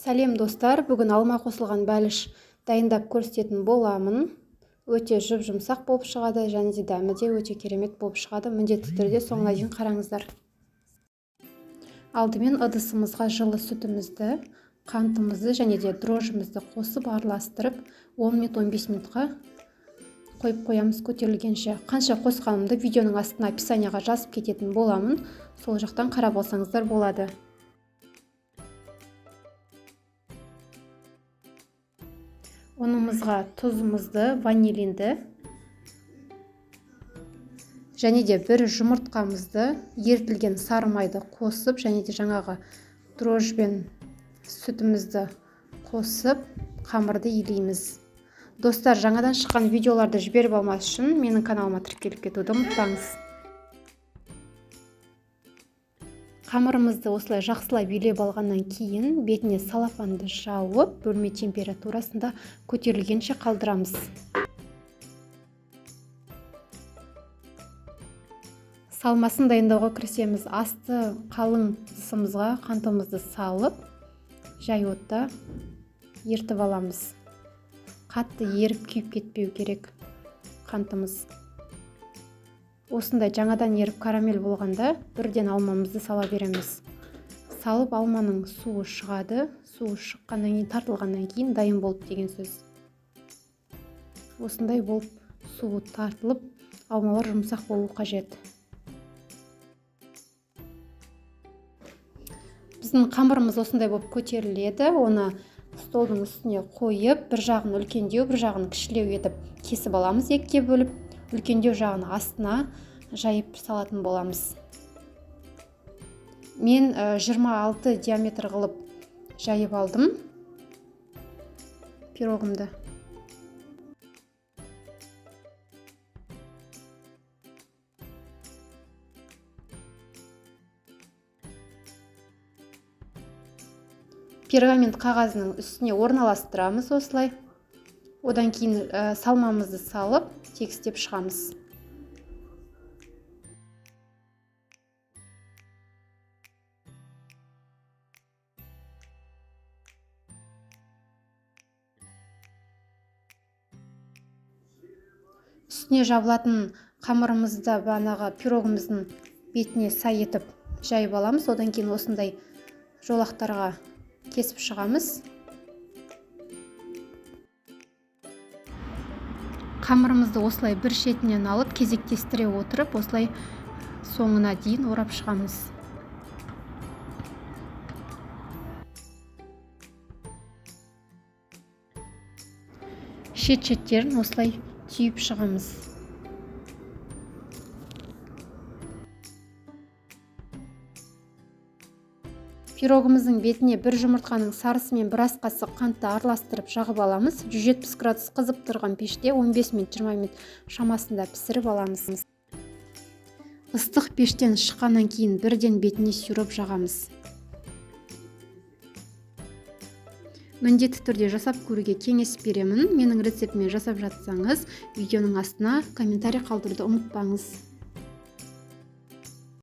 Сәлем достар, бүгін алма қосылған бәліш дайындап көрсететін боламын. Өте жұп-жұмсақ болып шығады, және де дәмі де өте керемет болып шығады. Міндетті түрде соңына дейін қараңыздар. Алдымен ыдысымызға жылы сүтімізді, қантымызды және де дрожжымызды қосып араластырып 10 минут 15 минутқа қойып қоямыз көтерілгенше. Қанша қосқанымды видеоның астына описанияға жазып кететін боламын. Сол жақтан қарап алсаңыздар болады. Ұнымызға тұзымызды, ванилинді және де бір жұмыртқамызды, ерітілген сары майды қосып, және де жаңағы дрожж бен сүтімізді қосып, қамырды илейміз. Достар, жаңадан шыққан видеоларды жіберіп алмас үшін менің каналыма тіркеліп кетуді ұмытпаңыз. Қамырымызды осылай жақсылап билеп алғаннан кейін бетіне салафанды жауып, бөлме температурасында көтерілгенше қалдырамыз. Салмасын дайындауға кірісеміз. Асты қалың ыдысымызға қантымызды салып, жай отта ертіп аламыз. Қатты еріп күйіп кетпеу керек қантымыз. Осындай жаңадан еріп карамель болғанда бірден алмамызды сала береміз. Салып алманың суы шығады. Суы шыққаннан кейін, тартылғаннан кейін дайын болды деген сөз. Осындай болып суы тартылып, алмалар жұмсақ болу қажет. Біздің қамырымыз осындай болып көтеріледі. Оны столдың үстіне қойып, бір жағын үлкендеу, бір жағын кішілеу етіп кесіп аламыз, екіге бөліп. Үлкендеу жағын астына жайып салатын боламыз. Мен 26 диаметр қылып жайып алдым пирогымды. Пергамент қағазының үстіне орналастырамыз осылай. Одан кейін салмамызды салып, тегістеп шығамыз. Үстіне жабылатын қамырымызды бағанағы пирогымыздың бетіне сай етіп жайып аламыз. Одан кейін осындай жолақтарға кесіп шығамыз. Қамырымызды осылай бір шетінен алып, кезектестіре отырып, осылай соңына дейін орап шығамыз. Шет-шеттерін осылай түйіп шығамыз. Пирогымыздың бетіне бір жұмыртқаның сарысы мен бір ас қасық қантты араластырып жағып аламыз. 170 градус қызып тұрған пеште 15 минут 20 минут шамасында пісіріп аламыз. Ыстық пештен шыққаннан кейін бірден бетіне сүйреп жағамыз. Міндетті түрде жасап көруге кеңес беремін. Менің рецептіме жасап жатсаңыз, видеоның астына комментарий қалдыруды ұмытпаңыз.